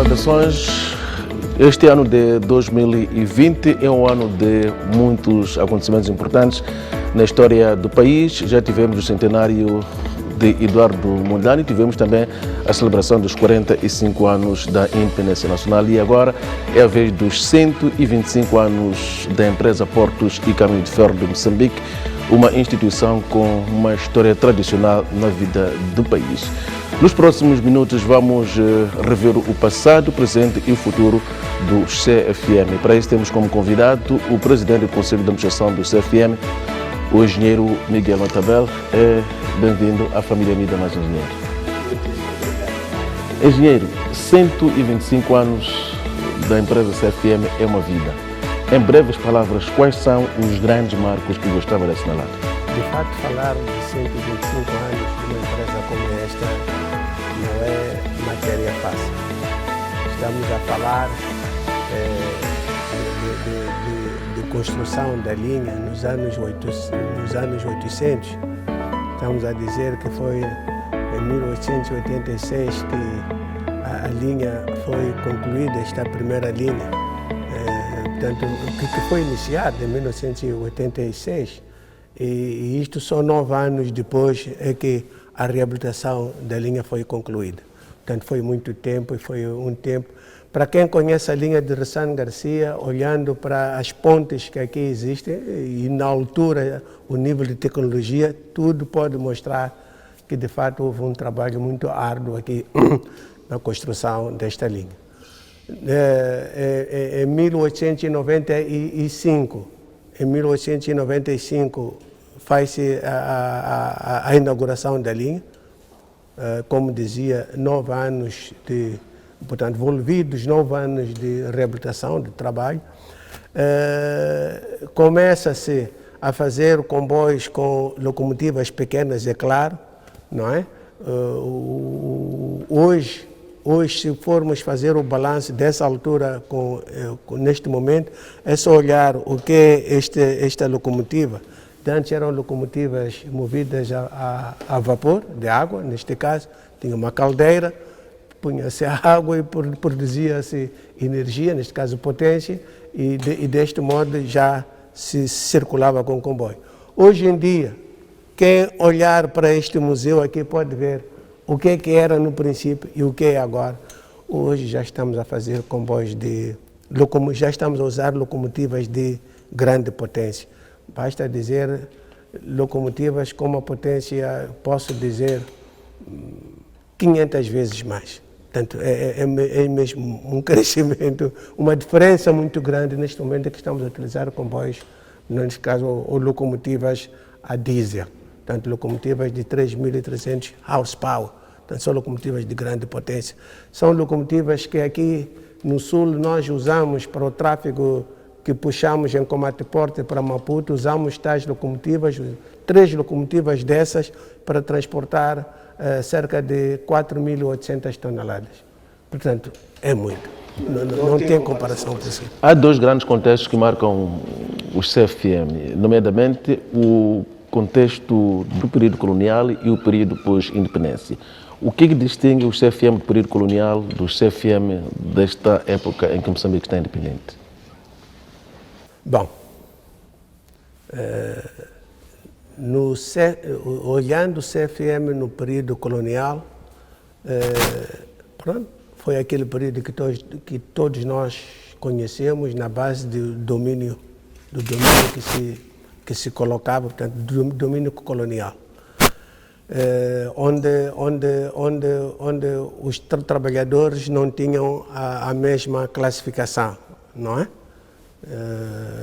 saudações. Este ano de 2020 é um ano de muitos acontecimentos importantes na história do país. Já tivemos o centenário de Eduardo Mondlane, tivemos também a celebração dos 45 anos da independência nacional e agora é a vez dos 125 anos da empresa Portos e Caminho de Ferro de Moçambique, uma instituição com uma história tradicional na vida do país. Nos próximos minutos vamos rever o passado, o presente e o futuro do CFM. Para isso temos como convidado o presidente do Conselho de Administração do CFM, o engenheiro Miguel Matabel. Bem-vindo à família Unida Mais Engenheiro. Engenheiro, 125 anos da empresa CFM é uma vida. Em breves palavras, quais são os grandes marcos que gostava de assinalar? De fato, falar de 125 anos de uma empresa como esta não é matéria fácil. Estamos a falar de construção da linha nos anos 800. Estamos a dizer que foi em 1886 que a linha foi concluída, esta primeira linha. Portanto, que foi iniciada em 1986 e isto só 9 anos depois é que a reabilitação da linha foi concluída. Portanto, foi muito tempo e foi um tempo. Para quem conhece a linha de Ressano Garcia, olhando para as pontes que aqui existem e na altura, o nível de tecnologia, tudo pode mostrar que de fato houve um trabalho muito árduo aqui na construção desta linha. Em 1895 faz-se a inauguração da linha, como dizia, 9 anos de, portanto, envolvidos 9 anos de reabilitação, de trabalho. Começa-se a fazer comboios com locomotivas pequenas, é claro, não é? Hoje, se formos fazer o balanço dessa altura, neste momento, é só olhar o que é esta locomotiva. Antes eram locomotivas movidas a vapor, de água, neste caso, tinha uma caldeira, punha-se a água e produzia-se energia, neste caso potência, e deste modo já se circulava com o comboio. Hoje em dia, quem olhar para este museu aqui pode ver o que era no princípio e o que é agora. Hoje já estamos a fazer comboios já estamos a usar locomotivas de grande potência. Basta dizer locomotivas com uma potência, posso dizer, 500 vezes mais. Portanto, é mesmo um crescimento, uma diferença muito grande neste momento que estamos a utilizar comboios, neste caso, ou locomotivas a diesel. Portanto, locomotivas de 3.300 horsepower, portanto, são locomotivas de grande potência. São locomotivas que aqui no sul nós usamos para o tráfego que puxamos em Comate Porte para Maputo, usamos tais locomotivas, 3 locomotivas dessas para transportar cerca de 4.800 toneladas. Portanto, é muito. Não tem comparação possível. Há 2 grandes contextos que marcam os CFM, nomeadamente o contexto do período colonial e o período pós-independência. O que distingue o CFM do período colonial dos CFM desta época em que Moçambique está independente? Bom, olhando o CFM no período colonial, foi aquele período que todos nós conhecemos na base do domínio que se colocava, portanto, do domínio colonial, onde os trabalhadores não tinham a mesma classificação, não é?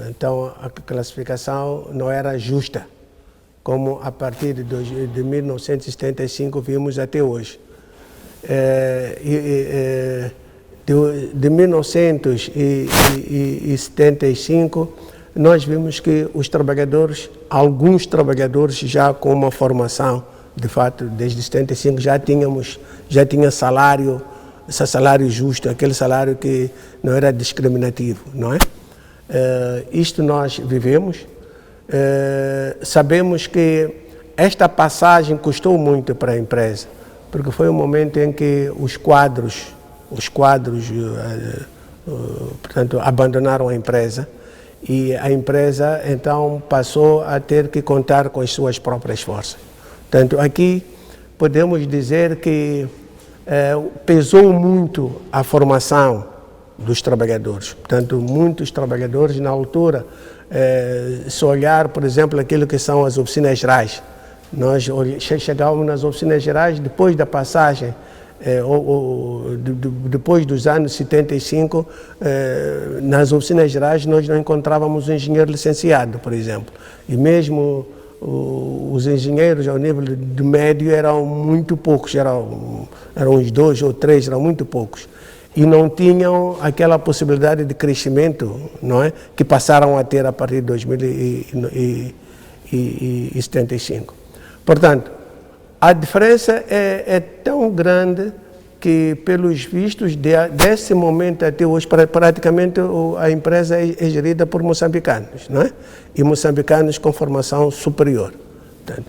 Então, a classificação não era justa, como a partir de 1975 vimos até hoje. De 1975, nós vimos que os trabalhadores, alguns trabalhadores já com uma formação, de fato, desde 75 já tinha salário, esse salário justo, aquele salário que não era discriminativo, não é? Isto nós vivemos, sabemos que esta passagem custou muito para a empresa, porque foi um momento em que os quadros os quadros, portanto, abandonaram a empresa e a empresa então passou a ter que contar com as suas próprias forças. Portanto, aqui podemos dizer que pesou muito a formação dos trabalhadores. Portanto, muitos trabalhadores na altura, se olhar, por exemplo, aquilo que são as oficinas gerais, nós chegávamos nas oficinas gerais depois da passagem, depois dos anos 75, nas oficinas gerais nós não encontrávamos um engenheiro licenciado, por exemplo, e mesmo os engenheiros ao nível de médio eram muito poucos, eram uns 2 ou 3, eram muito poucos, e não tinham aquela possibilidade de crescimento, não é, que passaram a ter a partir de 2075. Portanto, a diferença é tão grande que, pelos vistos, desse momento até hoje, praticamente a empresa é gerida por moçambicanos, não é? E moçambicanos com formação superior. Portanto,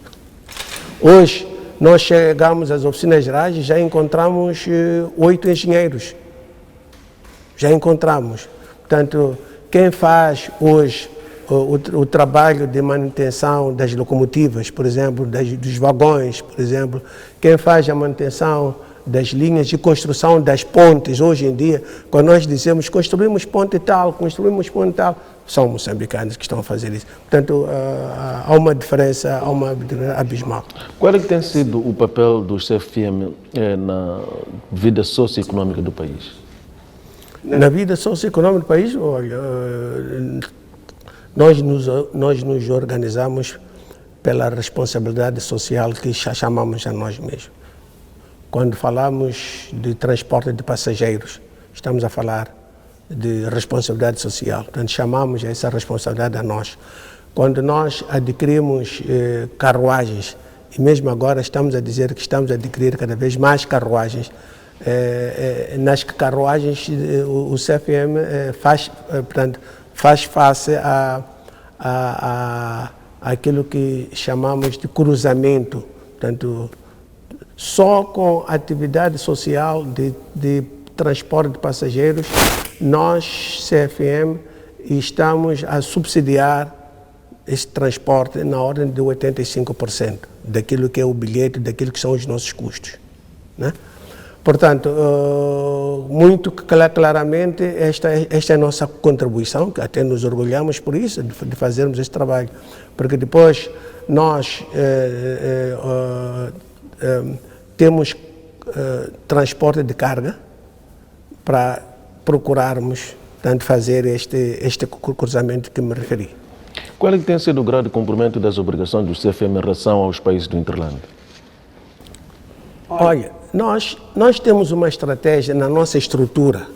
hoje, nós chegamos às oficinas gerais e já encontramos 8 engenheiros. Já encontramos. Portanto, quem faz hoje o trabalho de manutenção das locomotivas, por exemplo, dos vagões, por exemplo, quem faz a manutenção das linhas de construção das pontes, hoje em dia, quando nós dizemos construímos ponte tal, são moçambicanos que estão a fazer isso. Portanto, há uma diferença abismal. Qual é que tem sido o papel do CFM na vida socioeconômica do país? Na vida socioeconômica do país, olha, nós nos organizamos pela responsabilidade social que chamamos a nós mesmos. Quando falamos de transporte de passageiros, estamos a falar de responsabilidade social. Portanto, chamamos essa responsabilidade a nós. Quando nós adquirimos carruagens, e mesmo agora estamos a dizer que estamos a adquirir cada vez mais carruagens, nas carruagens o CFM faz face àquilo que chamamos de cruzamento. Portanto, só com atividade social de transporte de passageiros, nós, CFM, estamos a subsidiar esse transporte na ordem de 85% daquilo que é o bilhete, daquilo que são os nossos custos, né? Portanto, muito claramente, esta é a nossa contribuição, que até nos orgulhamos por isso, de fazermos esse trabalho, porque depois nós temos transporte de carga para procurarmos, tanto fazer este cruzamento que me referi. Qual é que tem sido o grau de cumprimento das obrigações do CFM em relação aos países do Interland? Olha, nós temos uma estratégia na nossa estrutura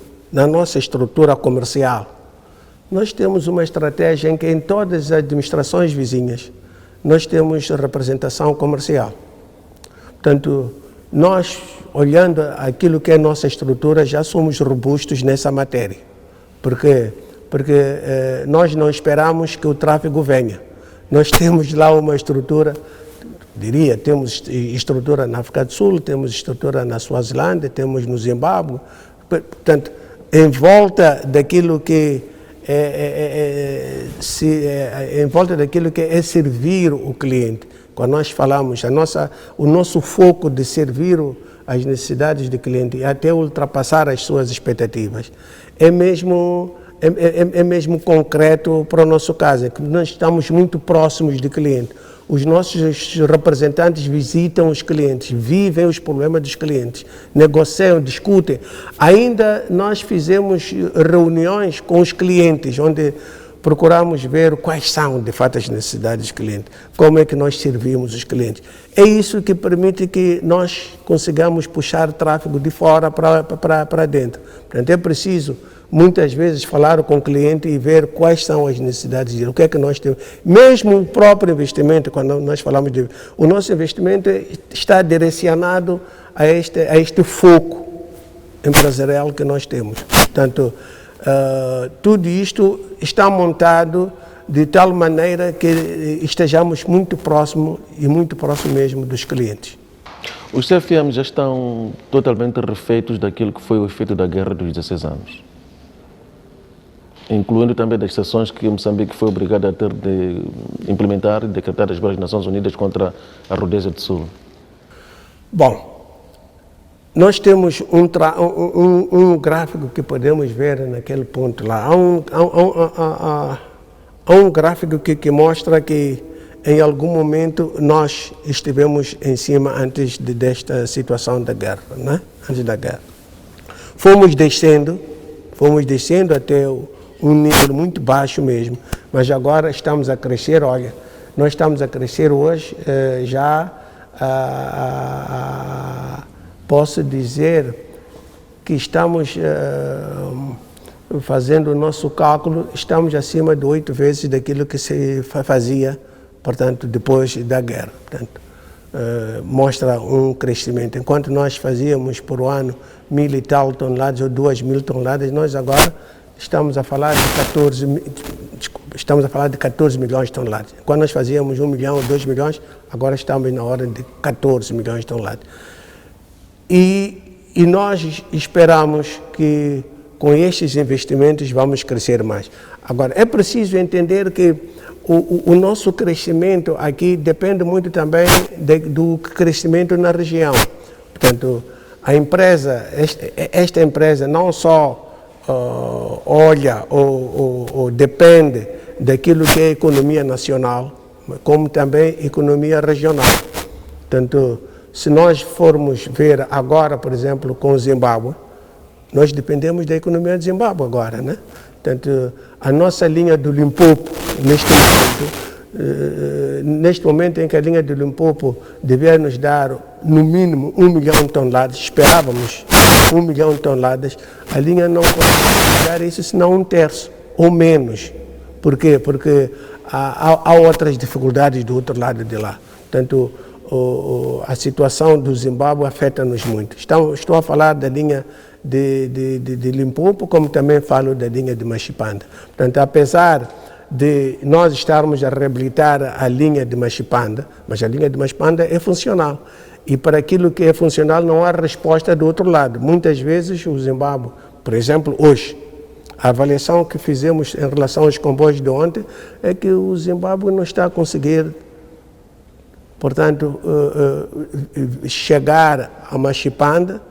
comercial. Nós temos uma estratégia em que em todas as administrações vizinhas nós temos representação comercial. Portanto, nós, olhando aquilo que é a nossa estrutura, já somos robustos nessa matéria. Porque nós não esperamos que o tráfego venha. Nós temos lá uma estrutura, temos estrutura na África do Sul, temos estrutura na Suazilândia, temos no Zimbábue. Portanto, em volta daquilo que é servir o cliente. Quando nós falamos, o nosso foco de servir as necessidades do cliente e até ultrapassar as suas expectativas, é mesmo concreto para o nosso caso, é que nós estamos muito próximos do cliente. Os nossos representantes visitam os clientes, vivem os problemas dos clientes, negociam, discutem. Ainda nós fizemos reuniões com os clientes, onde procuramos ver quais são, de fato, as necessidades dos clientes, como é que nós servimos os clientes. É isso que permite que nós consigamos puxar tráfego de fora para dentro. Portanto, é preciso, muitas vezes, falar com o cliente e ver quais são as necessidades dele, o que é que nós temos. Mesmo o próprio investimento, quando nós falamos o nosso investimento está direcionado a este foco empresarial que nós temos. Portanto, tudo isto está montado de tal maneira que estejamos muito próximo e muito próximo mesmo dos clientes. Os CFM já estão totalmente refeitos daquilo que foi o efeito da guerra dos 16 anos, incluindo também das sanções que Moçambique foi obrigado a ter de implementar e decretar as várias Nações Unidas contra a Rodésia do Sul. Bom, nós temos um gráfico que podemos ver naquele ponto lá. Há um gráfico que mostra que em algum momento nós estivemos em cima antes desta situação da guerra, né? Antes da guerra. Fomos descendo até um nível muito baixo mesmo, mas agora estamos a crescer. Olha, nós estamos a crescer hoje, posso dizer que estamos fazendo o nosso cálculo, estamos acima de 8 vezes daquilo que se fazia, portanto, depois da guerra. Portanto, mostra um crescimento. Enquanto nós fazíamos por ano 1.000 e tal toneladas ou 2.000 toneladas, nós agora estamos a falar de 14 milhões de toneladas. Quando nós fazíamos 1 milhão ou 2 milhões, agora estamos na ordem de 14 milhões de toneladas. E nós esperamos que com estes investimentos vamos crescer mais. Agora, é preciso entender que o nosso crescimento aqui depende muito também do crescimento na região. Portanto, a empresa, esta empresa não só olha ou depende daquilo que é economia nacional, como também economia regional. Portanto, se nós formos ver agora, por exemplo, com o Zimbábue, nós dependemos da economia de Zimbábue agora, né? Portanto, a nossa linha do Limpopo, neste momento em que a linha do Limpopo devia nos dar, no mínimo, 1 milhão de toneladas, esperávamos 1 milhão de toneladas, a linha não consegue dar isso, senão 1/3 ou menos. Por quê? Porque há outras dificuldades do outro lado de lá. Portanto, a situação do Zimbábue afeta-nos muito. Estou a falar da linha de Limpopo, como também falo da linha de Machipanda. Portanto, apesar de nós estarmos a reabilitar a linha de Machipanda, mas a linha de Machipanda é funcional. E para aquilo que é funcional não há resposta do outro lado. Muitas vezes o Zimbábue, por exemplo, hoje, a avaliação que fizemos em relação aos comboios de ontem é que o Zimbábue não está a conseguir, portanto, chegar a Machipanda,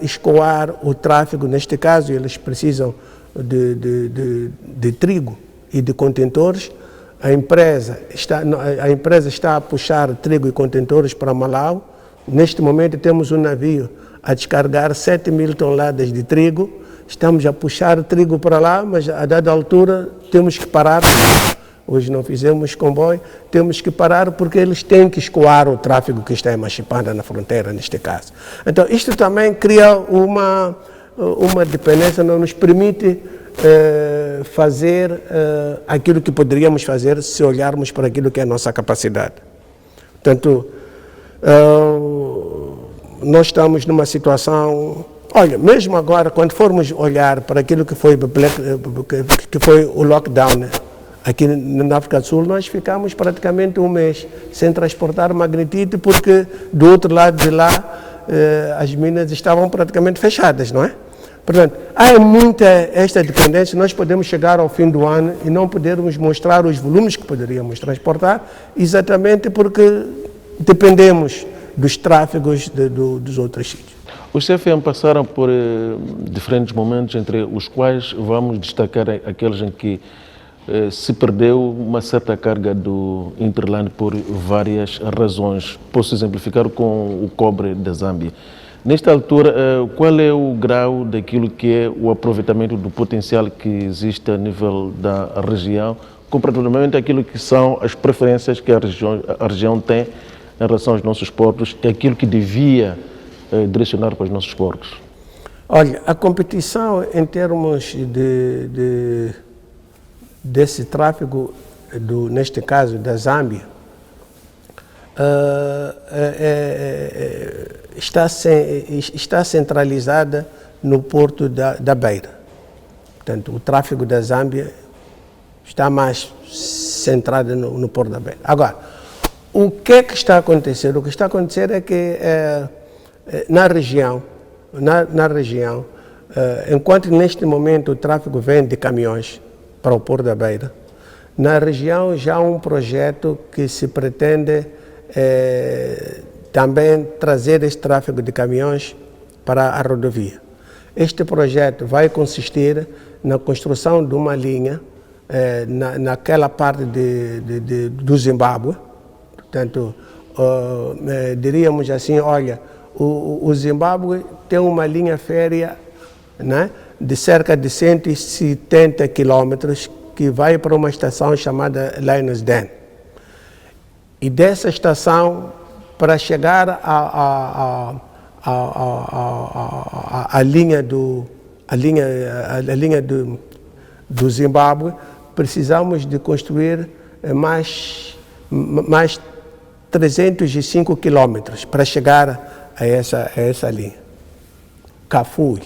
escoar o tráfego. Neste caso, eles precisam de trigo e de contentores. A empresa está a puxar trigo e contentores para Malau. Neste momento temos um navio a descarregar 7.000 toneladas de trigo. Estamos a puxar trigo para lá, mas a dada altura temos que parar. Hoje não fizemos comboio, temos que parar porque eles têm que escoar o tráfego que está em Machipanda, na fronteira, neste caso. Então, isto também cria uma dependência, não nos permite fazer aquilo que poderíamos fazer se olharmos para aquilo que é a nossa capacidade. Portanto, nós estamos numa situação... Olha, mesmo agora, quando formos olhar para aquilo que foi o lockdown, né? Aqui na África do Sul, nós ficamos praticamente um mês sem transportar magnetite, porque do outro lado de lá as minas estavam praticamente fechadas, não é? Portanto, há muita esta dependência. Nós podemos chegar ao fim do ano e não podermos mostrar os volumes que poderíamos transportar, exatamente porque dependemos dos tráfegos dos outros sítios. Os CFM passaram por diferentes momentos, entre os quais vamos destacar aqueles em que se perdeu uma certa carga do Interland por várias razões. Posso exemplificar com o cobre da Zâmbia. Nesta altura, qual é o grau daquilo que é o aproveitamento do potencial que existe a nível da região, comparativamente àquilo que são as preferências que a região tem em relação aos nossos portos e aquilo que devia direcionar para os nossos portos? Olha, a competição em termos desse tráfego, neste caso da Zâmbia, está centralizada no porto da Beira. Portanto, o tráfego da Zâmbia está mais centrado no porto da Beira. Agora, O que é que está a acontecer? O que está a acontecer é que na região, enquanto neste momento o tráfego vem de caminhões para o Porto da Beira, na região já há um projeto que se pretende também trazer este tráfego de caminhões para a rodovia. Este projeto vai consistir na construção de uma linha naquela parte do Zimbábue. Portanto, diríamos assim, olha, o Zimbábue tem uma linha férrea, né, de cerca de 170 quilômetros que vai para uma estação chamada Lions Den. E dessa estação, para chegar à linha do Zimbábue, precisamos de construir mais 305 quilômetros para chegar a essa linha. Kafue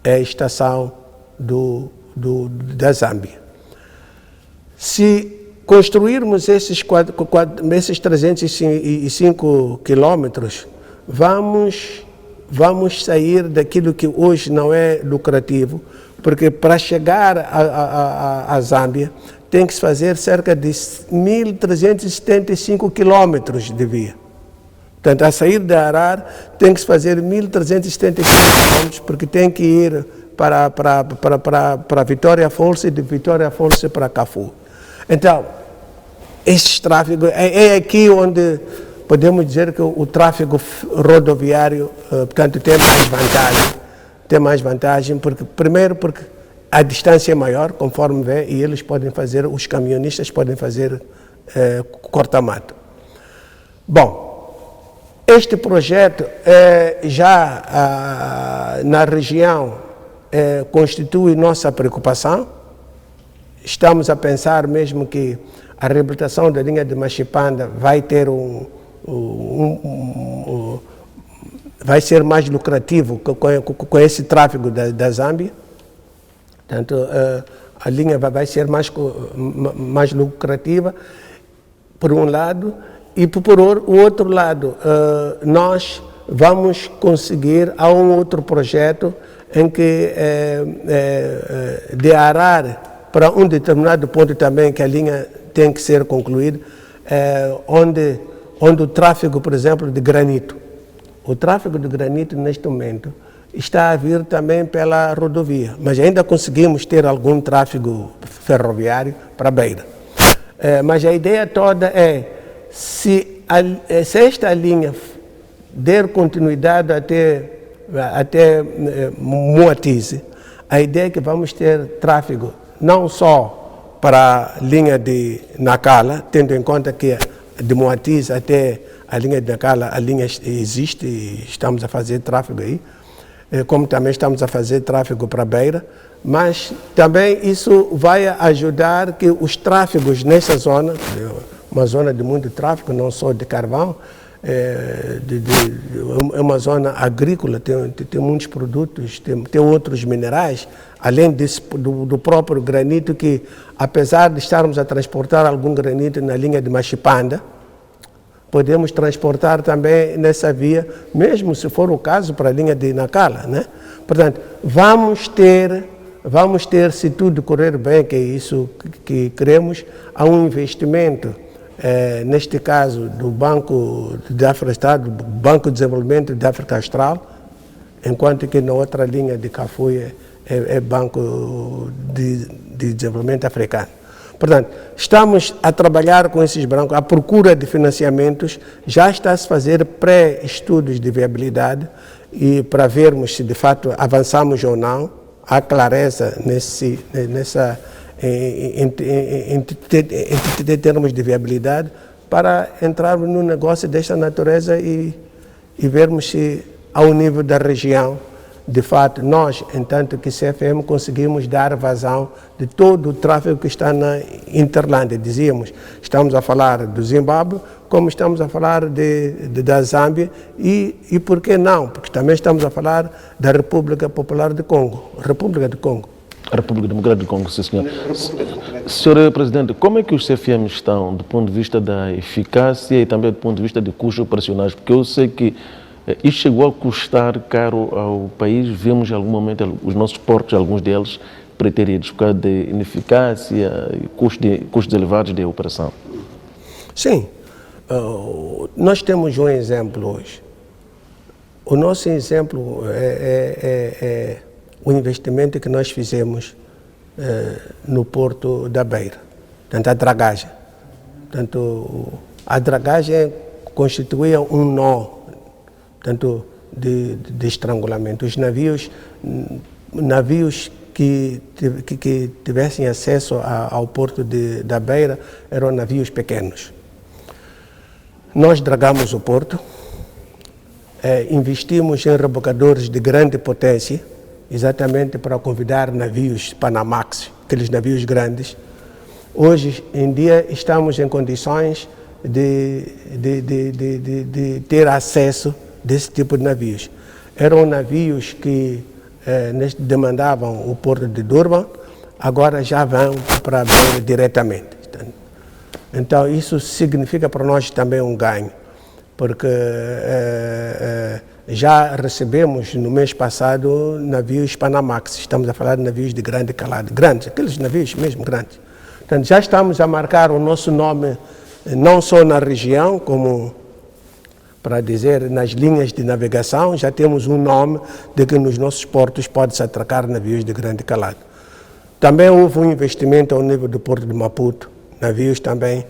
é a estação da Zâmbia. Se construirmos esses 305 quilômetros, vamos sair daquilo que hoje não é lucrativo, porque para chegar à Zâmbia tem que se fazer cerca de 1.375 quilômetros de via. Portanto, a sair de Harar tem que se fazer 1.375 quilômetros, porque tem que ir para Vitória Falls e de Vitória Falls para Kafue. Então, esse tráfego é aqui onde podemos dizer que o tráfego rodoviário, portanto, tem mais vantagem, primeiro porque a distância é maior, conforme vê, e eles podem fazer, os caminhonistas podem fazer corta-mato. Bom, este projeto já na região constitui nossa preocupação. Estamos a pensar mesmo que a reabilitação da linha de Machipanda vai ter vai ser mais lucrativo com esse tráfego da Zâmbia. Portanto, a linha vai ser mais lucrativa, por um lado, e por o outro lado, nós vamos conseguir, há um outro projeto em que de Harar para um determinado ponto também que a linha tem que ser concluída, onde o tráfego, por exemplo, de granito. O tráfego de granito, neste momento, está a vir também pela rodovia, mas ainda conseguimos ter algum tráfego ferroviário para a Beira. Mas a ideia toda é, se esta linha der continuidade até Moatize, a ideia é que vamos ter tráfego não só para a linha de Nacala, tendo em conta que de Moatize até a linha de Nacala, a linha existe e estamos a fazer tráfego aí, como também estamos a fazer tráfego para a Beira, mas também isso vai ajudar que os tráfegos nessa zona, uma zona de muito tráfego, não só de carvão, é uma zona agrícola, tem muitos produtos, tem outros minerais, além do próprio granito, que apesar de estarmos a transportar algum granito na linha de Machipanda, podemos transportar também nessa via, mesmo se for o caso, para a linha de Nacala, né? Portanto, vamos ter, se tudo correr bem, que é isso que queremos, há um investimento, neste caso, do Banco de África, do Banco de Desenvolvimento da África Austral, enquanto que na outra linha de Kafue é Banco de Desenvolvimento Africano. Portanto, estamos a trabalhar com esses bancos, à procura de financiamentos, já está a se fazer pré-estudos de viabilidade e para vermos se de fato avançamos ou não, há clareza em termos de viabilidade para entrarmos num negócio desta natureza e vermos se ao nível da região, de fato, nós, entanto que CFM, conseguimos dar vazão de todo o tráfego que está na Interlândia. Dizíamos, estamos a falar do Zimbábue, como estamos a falar da Zâmbia e por que não? Porque também estamos a falar da República Popular do Congo, República do Congo. A República Democrática do Congo, sim, senhor. Senhor Presidente, como é que os CFM estão do ponto de vista da eficácia e também do ponto de vista de custos operacionais? Porque eu sei que isto chegou a custar caro ao país. Vimos em algum momento os nossos portos, alguns deles, preteridos por causa de ineficácia e custos elevados de operação. Sim. Nós temos um exemplo hoje. O nosso exemplo é o investimento que nós fizemos no Porto da Beira, portanto, a dragagem. Portanto, a dragagem constituía um nó, portanto, de estrangulamento. Os navios que tivessem acesso ao Porto da Beira eram navios pequenos. Nós dragamos o porto, investimos em rebocadores de grande potência, exatamente para convidar navios Panamax, aqueles navios grandes. Hoje em dia estamos em condições de ter acesso desse tipo de navios. Eram navios que demandavam o porto de Durban, agora já vão para Beira diretamente. Então, isso significa para nós também um ganho, porque já recebemos no mês passado navios Panamax, estamos a falar de navios de grande calado, grandes, aqueles navios mesmo grandes. Portanto, já estamos a marcar o nosso nome, não só na região, como para dizer nas linhas de navegação, já temos um nome de que nos nossos portos pode-se atracar navios de grande calado. Também houve um investimento ao nível do Porto de Maputo, navios também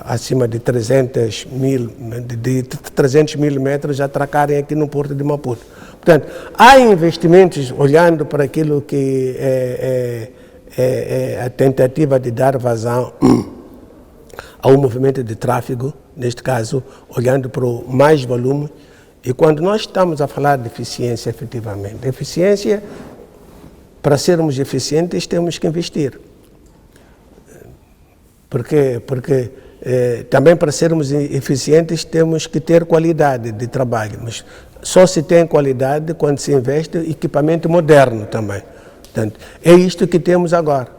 acima de 300 mil metros atracarem aqui no Porto de Maputo. Portanto, há investimentos olhando para aquilo que é a tentativa de dar vazão ao movimento de tráfego, neste caso, olhando para o mais volume. E quando nós estamos a falar de eficiência, efetivamente, eficiência, para sermos eficientes, temos que investir. Porque também para sermos eficientes temos que ter qualidade de trabalho, mas só se tem qualidade quando se investe em equipamento moderno também. Portanto, é isto que temos agora.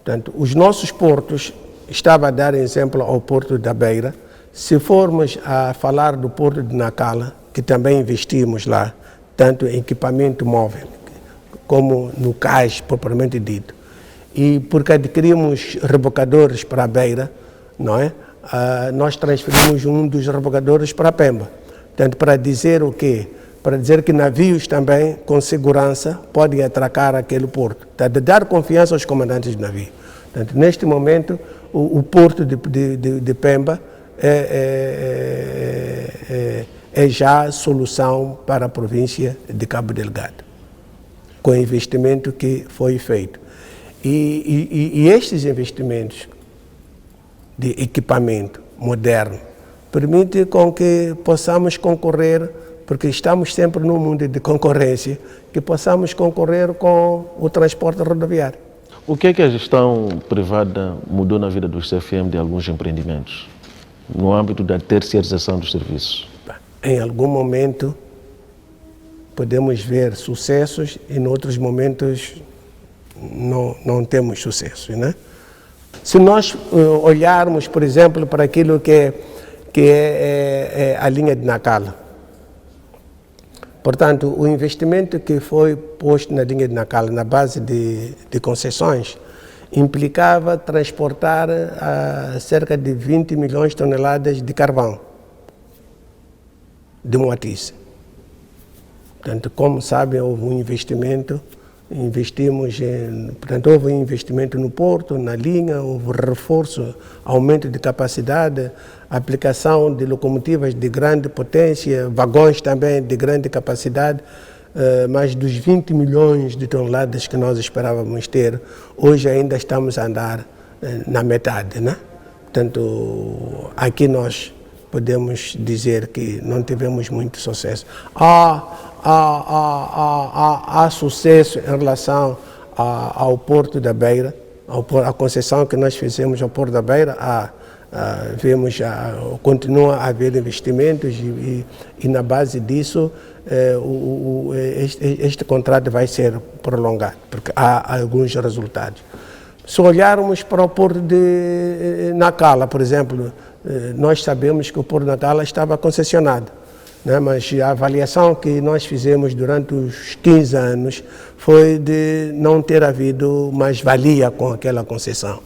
Portanto, os nossos portos, estava a dar exemplo ao Porto da Beira, se formos a falar do Porto de Nacala, que também investimos lá, tanto em equipamento móvel como no cais propriamente dito, e porque adquirimos rebocadores para a Beira, não é? Nós transferimos um dos rebocadores para a Pemba. Portanto, para dizer o quê? Para dizer que navios também, com segurança, podem atracar aquele porto. Portanto, de dar confiança aos comandantes de navio. Portanto, neste momento, o porto de Pemba é já a solução para a província de Cabo Delgado, com o investimento que foi feito. E estes investimentos de equipamento moderno permitem com que possamos concorrer, porque estamos sempre num mundo de concorrência, que possamos concorrer com o transporte rodoviário. O que é que a gestão privada mudou na vida dos CFM de alguns empreendimentos, no âmbito da terceirização dos serviços? Em algum momento podemos ver sucessos e em outros momentos não temos sucesso, né? Se nós olharmos, por exemplo, para aquilo que é a linha de Nacala, portanto, o investimento que foi posto na linha de Nacala, na base de concessões, implicava transportar cerca de 20 milhões de toneladas de carvão de Moatize. Portanto, como sabem, houve um investimento. Portanto, houve investimento no porto, na linha, houve reforço, aumento de capacidade, aplicação de locomotivas de grande potência, vagões também de grande capacidade, mas dos 20 milhões de toneladas que nós esperávamos ter, hoje ainda estamos a andar na metade, né? Portanto, aqui nós podemos dizer que não tivemos muito sucesso. Há sucesso em relação ao Porto da Beira, à concessão que nós fizemos ao Porto da Beira, continua a haver investimentos e na base disso este contrato vai ser prolongado, porque há alguns resultados. Se olharmos para o Porto de Nacala, por exemplo, nós sabemos que o Porto de Nacala estava concessionado, né? Mas a avaliação que nós fizemos durante os 15 anos foi de não ter havido mais-valia com aquela concessão.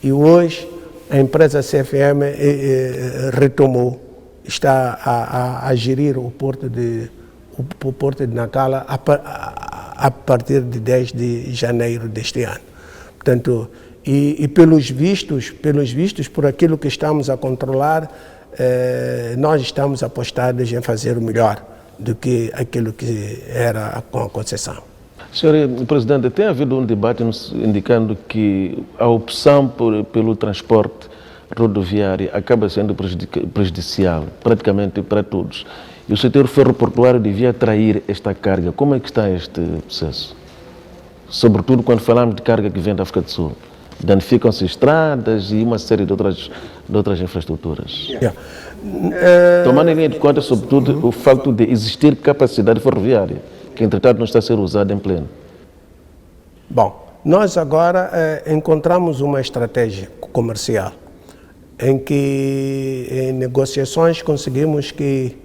E hoje a empresa CFM retomou, está a gerir o Porto de Nacala a partir de 10 de janeiro deste ano. Portanto, e pelos vistos, por aquilo que estamos a controlar, nós estamos apostados em fazer o melhor do que aquilo que era com a concessão. Senhor Presidente, tem havido um debate indicando que a opção pelo transporte rodoviário acaba sendo prejudicial praticamente para todos. E o setor ferroportuário devia atrair esta carga. Como é que está este processo? Sobretudo quando falamos de carga que vem da África do Sul. Danificam-se estradas e uma série de outras infraestruturas. Tomando em conta, sobretudo, o facto de existir capacidade ferroviária, que entretanto não está a ser usada em pleno. Bom, nós agora encontramos uma estratégia comercial em que em negociações conseguimos que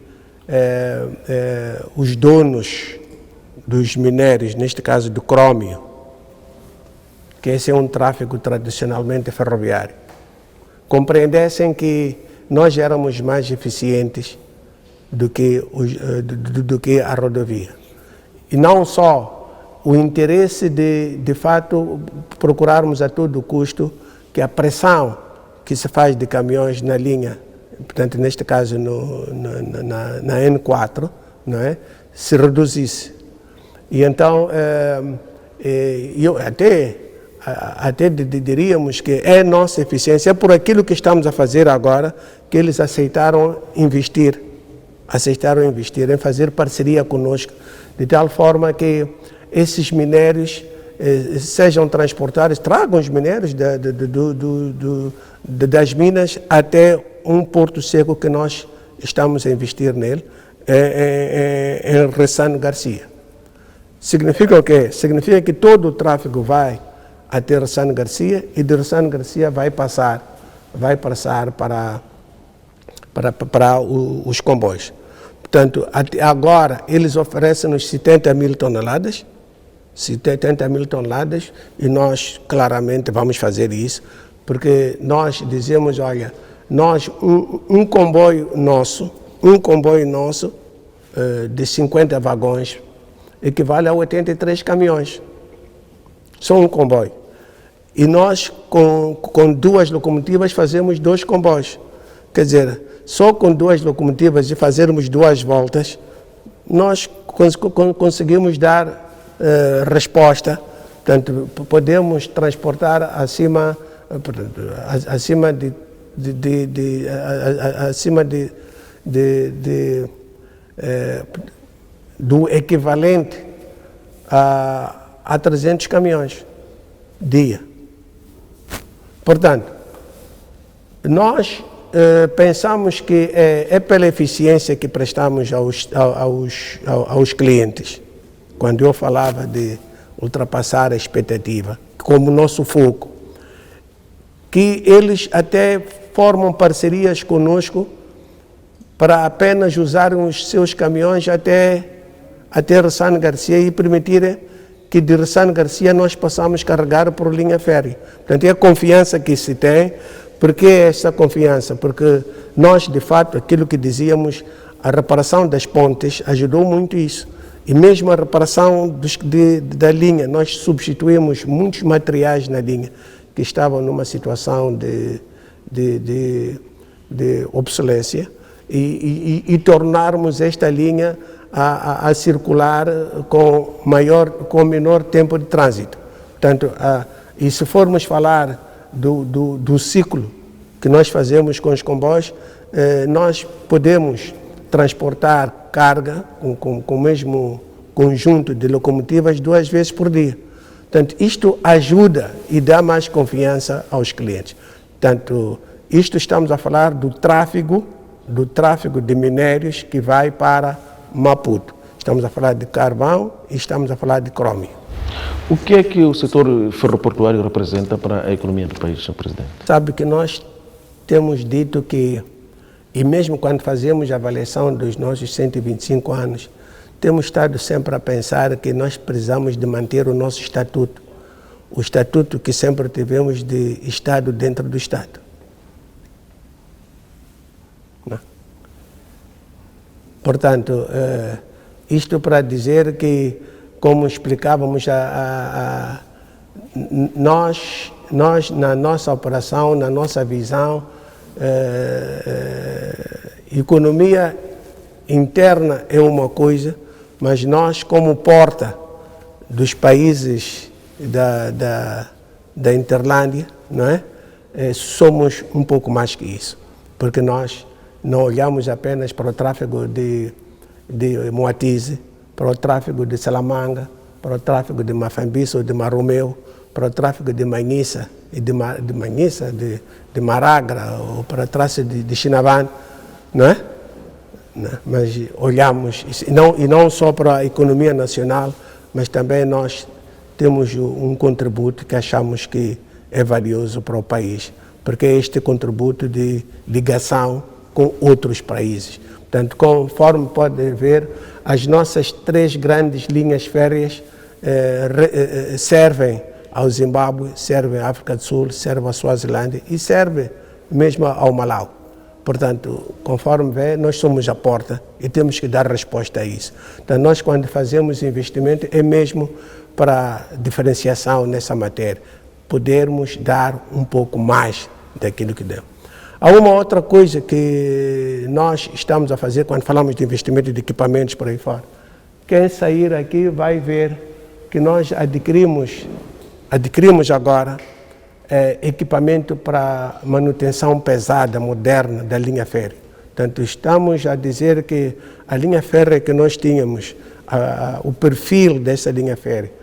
os donos dos minérios, neste caso do crômio, que esse é um tráfego tradicionalmente ferroviário, compreendessem que nós éramos mais eficientes do que a rodovia. E não só o interesse de fato, procurarmos a todo custo que a pressão que se faz de caminhões na linha, portanto, neste caso na N4, não é, se reduzisse. E então, eu até diríamos que é nossa eficiência, é por aquilo que estamos a fazer agora, que eles aceitaram investir em fazer parceria conosco, de tal forma que esses minérios sejam transportados, tragam os minérios das minas até um porto seco que nós estamos a investir nele, em Ressano Garcia. Significa o quê? Significa que todo o tráfego vai até Ressano Garcia e de Ressano Garcia vai passar para os comboios. Portanto, agora eles oferecem-nos 70 mil toneladas, e nós claramente vamos fazer isso, porque nós dizemos, olha, nós, um comboio nosso de 50 vagões equivale a 83 caminhões. Só um comboio. E nós, com 2 locomotivas, fazemos 2 comboios. Quer dizer, só com 2 locomotivas e fazermos 2 voltas, nós conseguimos dar resposta. Portanto, podemos transportar acima do equivalente a 300 caminhões dia. Portanto, nós pensamos que é pela eficiência que prestamos aos clientes. Quando eu falava de ultrapassar a expectativa, como nosso foco, que eles até formam parcerias conosco para apenas usarem os seus caminhões até Ressano Garcia e permitirem que de Ressano Garcia nós possamos carregar por linha férrea. Portanto, é a confiança que se tem. Por que essa confiança? Porque nós, de fato, aquilo que dizíamos, a reparação das pontes ajudou muito isso. E mesmo a reparação da linha, nós substituímos muitos materiais na linha que estavam numa situação de obsolescência e tornarmos esta linha a circular com menor tempo de trânsito. Portanto, e se formos falar do ciclo que nós fazemos com os comboios, nós podemos transportar carga com o mesmo conjunto de locomotivas 2 vezes por dia. Portanto, isto ajuda e dá mais confiança aos clientes. Portanto, isto estamos a falar do tráfego de minérios que vai para Maputo. Estamos a falar de carvão e estamos a falar de crômio. O que é que o setor ferroportuário representa para a economia do país, Sr. Presidente? Sabe que nós temos dito que, e mesmo quando fazemos a avaliação dos nossos 125 anos, temos estado sempre a pensar que nós precisamos de manter o nosso estatuto, o estatuto que sempre tivemos de Estado dentro do Estado. Não? Portanto, isto para dizer que, como explicávamos, nós na nossa operação, na nossa visão, economia interna é uma coisa, mas nós, como porta dos países da Interlândia, não é? Somos um pouco mais que isso, porque nós não olhamos apenas para o tráfego de Moatize, para o tráfego de Salamanga, para o tráfego de Mafambiça ou de Maromeu, para o tráfego de Manhissa e de Maragra, ou para o tráfego de Chinavan, não é? Não, mas olhamos, e não só para a economia nacional, mas também nós temos um contributo que achamos que é valioso para o país, porque é este contributo de ligação com outros países. Portanto, conforme pode ver, as nossas 3 grandes linhas férreas servem ao Zimbábue, servem à África do Sul, servem à Suazilândia e servem mesmo ao Malau. Portanto, conforme vê, nós somos a porta e temos que dar resposta a isso. Então, nós quando fazemos investimento é mesmo para diferenciação nessa matéria, podermos dar um pouco mais daquilo que demos. Há uma outra coisa que nós estamos a fazer quando falamos de investimento de equipamentos por aí fora. Quem sair aqui vai ver que nós adquirimos agora equipamento para manutenção pesada, moderna da linha férrea. Portanto, estamos a dizer que a linha férrea que nós tínhamos, o perfil dessa linha férrea,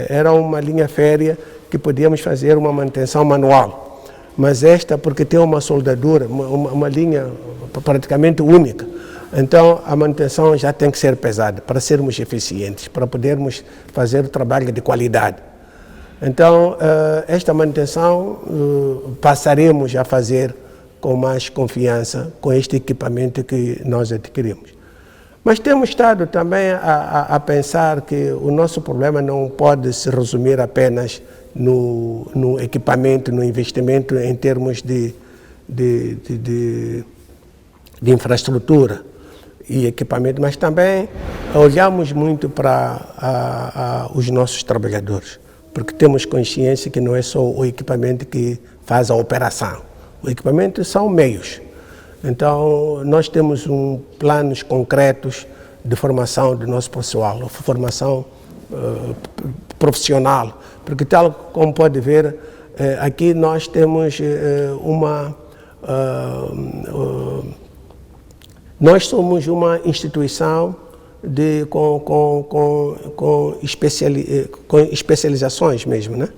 era uma linha férrea que podíamos fazer uma manutenção manual. Mas esta, porque tem uma soldadura, uma linha praticamente única, então a manutenção já tem que ser pesada para sermos eficientes, para podermos fazer o trabalho de qualidade. Então, esta manutenção passaremos a fazer com mais confiança com este equipamento que nós adquirimos. Mas temos estado também a pensar que o nosso problema não pode se resumir apenas no equipamento, no investimento em termos de infraestrutura e equipamento, mas também olhamos muito para os nossos trabalhadores, porque temos consciência que não é só o equipamento que faz a operação, o equipamento são meios. Então, nós temos planos concretos de formação do nosso pessoal, formação profissional, porque tal como pode ver, aqui nós temos nós somos uma instituição com especializações mesmo, né?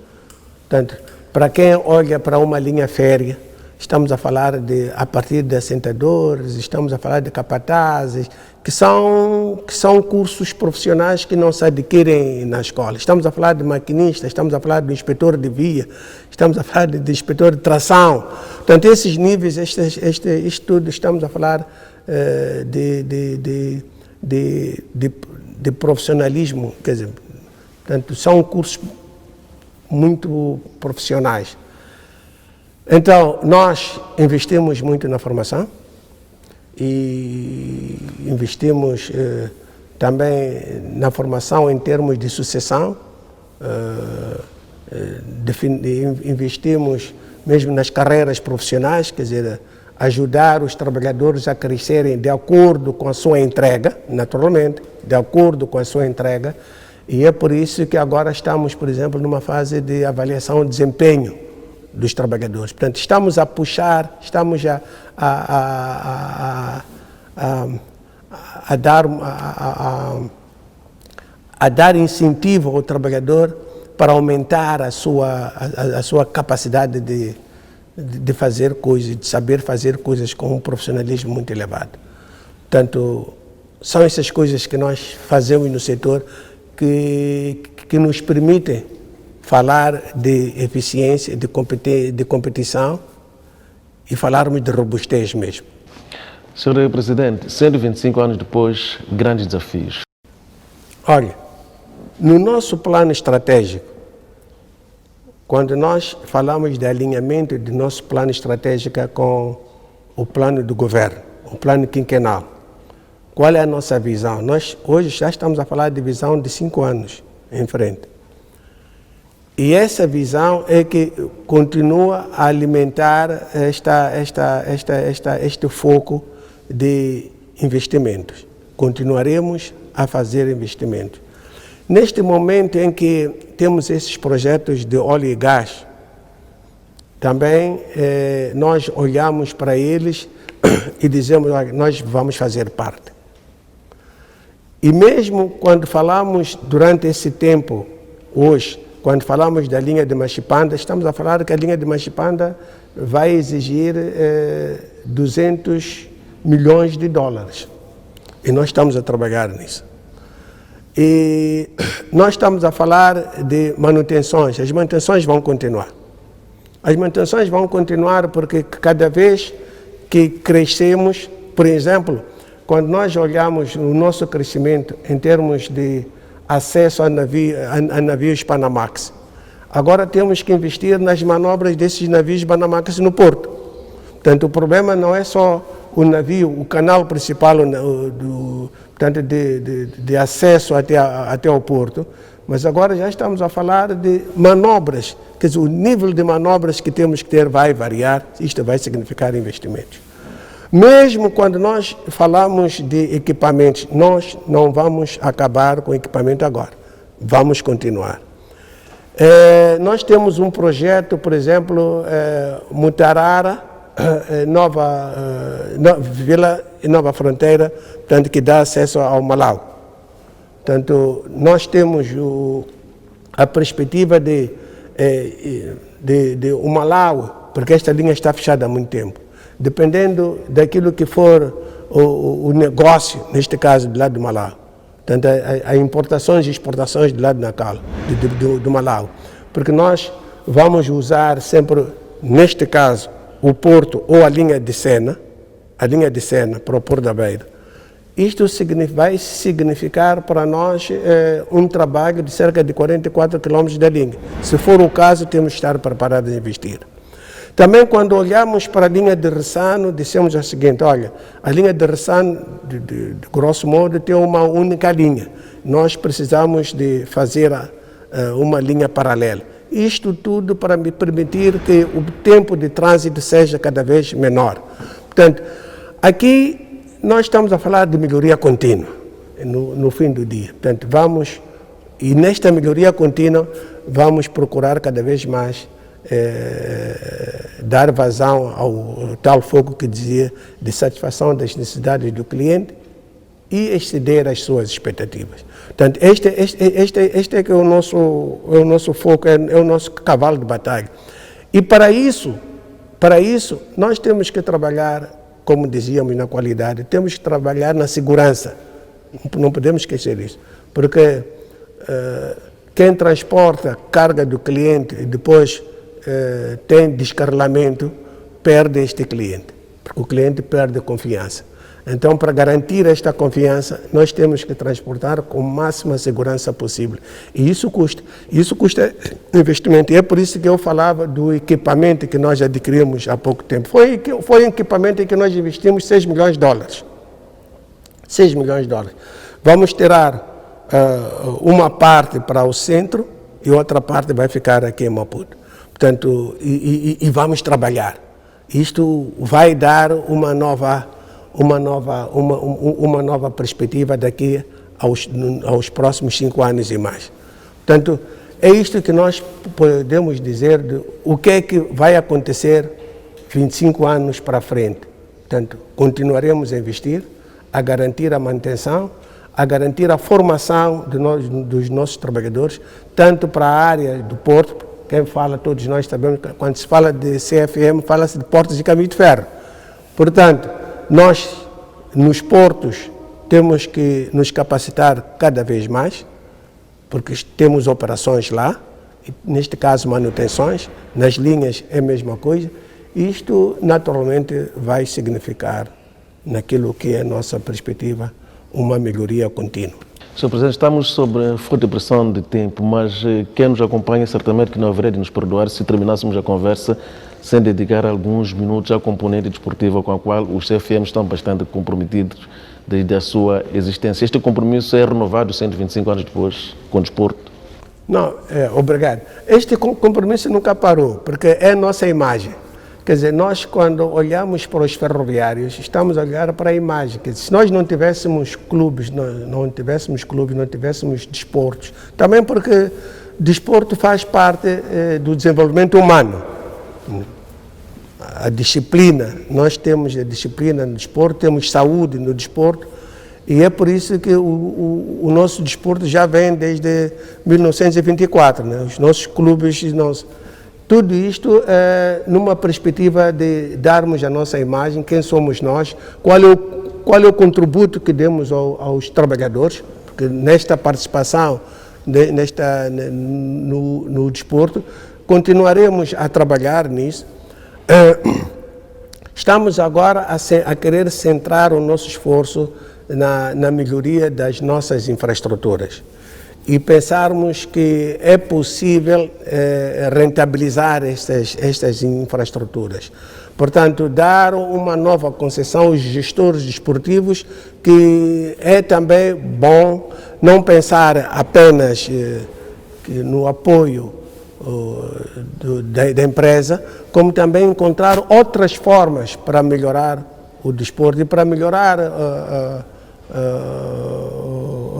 Portanto, para quem olha para uma linha férrea, estamos a falar a partir de assentadores, estamos a falar de capatazes, que são cursos profissionais que não se adquirem na escola. Estamos a falar de maquinistas, estamos a falar de inspetor de via, estamos a falar de inspetor de tração. Portanto, esses níveis, isto tudo, estamos a falar de profissionalismo, quer dizer, portanto, são cursos muito profissionais. Então, nós investimos muito na formação e investimos também na formação em termos de sucessão, investimos mesmo nas carreiras profissionais, quer dizer, ajudar os trabalhadores a crescerem de acordo com a sua entrega, naturalmente, de acordo com a sua entrega, e é por isso que agora estamos, por exemplo, numa fase de avaliação de desempenho dos trabalhadores. Portanto, estamos a puxar, estamos a dar incentivo ao trabalhador para aumentar a sua capacidade de fazer coisas, de saber fazer coisas com um profissionalismo muito elevado. Portanto, são essas coisas que nós fazemos no setor que nos permitem falar de eficiência, de competição e falarmos de robustez mesmo. Senhor Presidente, 125 anos depois, grandes desafios. Olha, no nosso plano estratégico, quando nós falamos de alinhamento do nosso plano estratégico com o plano do governo, o plano quinquenal, qual é a nossa visão? Nós hoje já estamos a falar de visão de 5 anos em frente. E essa visão é que continua a alimentar este foco de investimentos. Continuaremos a fazer investimentos. Neste momento em que temos esses projetos de óleo e gás, também nós olhamos para eles e dizemos, olha, nós vamos fazer parte. E mesmo quando falamos durante esse tempo, hoje, quando falamos da linha de Machipanda, estamos a falar que a linha de Machipanda vai exigir 200 milhões de dólares. E nós estamos a trabalhar nisso. E nós estamos a falar de manutenções. As manutenções vão continuar. As manutenções vão continuar porque cada vez que crescemos, por exemplo, quando nós olhamos o nosso crescimento em termos de acesso a navios Panamax, agora temos que investir nas manobras desses navios Panamax no porto. Portanto, o problema não é só o navio, o canal principal portanto, de acesso até ao porto, mas agora já estamos a falar de manobras, quer dizer, o nível de manobras que temos que ter vai variar, isto vai significar investimentos. Mesmo quando nós falamos de equipamentos, nós não vamos acabar com o equipamento agora, vamos continuar. Nós temos um projeto, por exemplo, Mutarara, Vila Nova Fronteira, portanto, que dá acesso ao Malau. Portanto, nós temos a perspectiva de o Malau, porque esta linha está fechada há muito tempo. Dependendo daquilo que for o negócio, neste caso, do lado do Malau. Portanto, as importações e exportações do lado do Malau. Porque nós vamos usar sempre, neste caso, o porto ou a linha de Sena para o Porto da Beira. Isto vai significar para nós um trabalho de cerca de 44 quilômetros da linha. Se for o caso, temos que estar preparados a investir. Também quando olhamos para a linha de Ressano, dissemos o seguinte, olha, a linha de Ressano, de grosso modo, tem uma única linha. Nós precisamos de fazer uma linha paralela. Isto tudo para me permitir que o tempo de trânsito seja cada vez menor. Portanto, aqui nós estamos a falar de melhoria contínua, no fim do dia. Portanto, e nesta melhoria contínua, vamos procurar cada vez mais dar vazão ao tal foco que dizia de satisfação das necessidades do cliente e exceder as suas expectativas. Portanto, este é que é o nosso foco, é o nosso cavalo de batalha. E para isso, nós temos que trabalhar, como dizíamos, na qualidade, temos que trabalhar na segurança. Não podemos esquecer isso, porque quem transporta carga do cliente e depois tem descarrilamento, perde este cliente, porque o cliente perde a confiança. Então, para garantir esta confiança, nós temos que transportar com a máxima segurança possível. E isso custa investimento. E é por isso que eu falava do equipamento que nós adquirimos há pouco tempo. Foi um equipamento em que nós investimos 6 milhões de dólares. 6 milhões de dólares. Vamos tirar uma parte para o centro e outra parte vai ficar aqui em Maputo. Portanto, e vamos trabalhar. Isto vai dar uma nova perspectiva daqui aos próximos 5 anos e mais. Portanto, é isto que nós podemos dizer de o que é que vai acontecer 25 anos para frente. Portanto, continuaremos a investir, a garantir a manutenção, a garantir a formação dos nossos trabalhadores, tanto para a área do porto. Quem fala, todos nós sabemos, quando se fala de CFM, fala-se de portos e caminho de ferro. Portanto, nós, nos portos temos que nos capacitar cada vez mais, porque temos operações lá, neste caso manutenções, nas linhas é a mesma coisa. Isto naturalmente vai significar, naquilo que é a nossa perspectiva, uma melhoria contínua. Sr. Presidente, estamos sob forte pressão de tempo, mas quem nos acompanha certamente que não haveria de nos perdoar se terminássemos a conversa sem dedicar alguns minutos à componente desportiva com a qual os CFM estão bastante comprometidos desde a sua existência. Este compromisso é renovado 125 anos depois com o desporto? Não, obrigado. Este compromisso nunca parou, porque é a nossa imagem. Quer dizer, nós quando olhamos para os ferroviários, estamos a olhar para a imagem. Quer dizer, se nós não tivéssemos clubes, não tivéssemos desportos, também porque desporto faz parte do desenvolvimento humano. A disciplina, nós temos a disciplina no desporto, temos saúde no desporto, e é por isso que o nosso desporto já vem desde 1924, né? Os nossos clubes, tudo isto numa perspectiva de darmos a nossa imagem, quem somos nós, qual é o contributo que demos aos trabalhadores, porque nesta participação no desporto, continuaremos a trabalhar nisso. Estamos agora a querer centrar o nosso esforço na melhoria das nossas infraestruturas e pensarmos que é possível rentabilizar estas infraestruturas. Portanto, dar uma nova concessão aos gestores desportivos, que é também bom não pensar apenas no apoio da empresa, como também encontrar outras formas para melhorar o desporto e para melhorar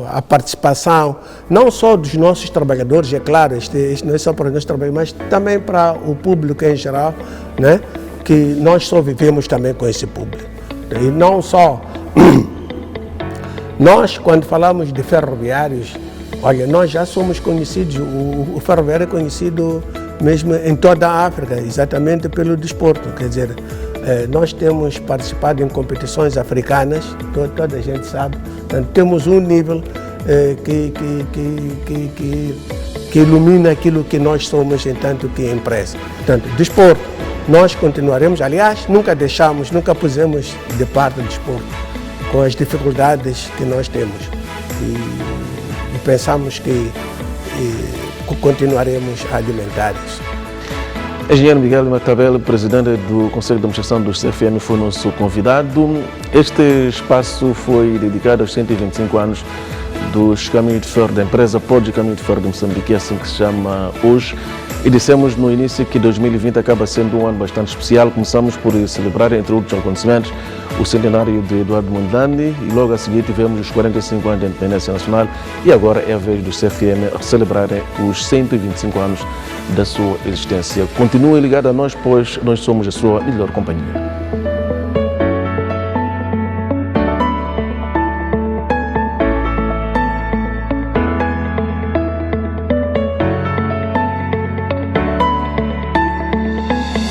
a participação, não só dos nossos trabalhadores, é claro, isto não é só para nós trabalhadores, mas também para o público em geral, né? Que nós só vivemos também com esse público. E não só, nós quando falamos de ferroviários, olha, nós já somos conhecidos, o ferroviário é conhecido mesmo em toda a África, exatamente pelo desporto, quer dizer, nós temos participado em competições africanas, toda a gente sabe, portanto, temos um nível que ilumina aquilo que nós somos, entanto que empresa. Portanto, desporto, nós continuaremos, aliás, nunca pusemos de parte o desporto, com as dificuldades que nós temos. E pensamos que continuaremos a alimentar isso. Engenheiro Miguel Matabele, presidente do Conselho de Administração do CFM, foi nosso convidado. Este espaço foi dedicado aos 125 anos dos Caminhos de Ferro, da empresa Pode Caminho de Ferro de Moçambique, é assim que se chama hoje. E dissemos no início que 2020 acaba sendo um ano bastante especial. Começamos por celebrar, entre outros acontecimentos, o centenário de Eduardo Mondlane e logo a seguir tivemos os 45 anos da independência nacional e agora é a vez do CFM celebrarem os 125 anos da sua existência. Continue ligado a nós, pois nós somos a sua melhor companhia.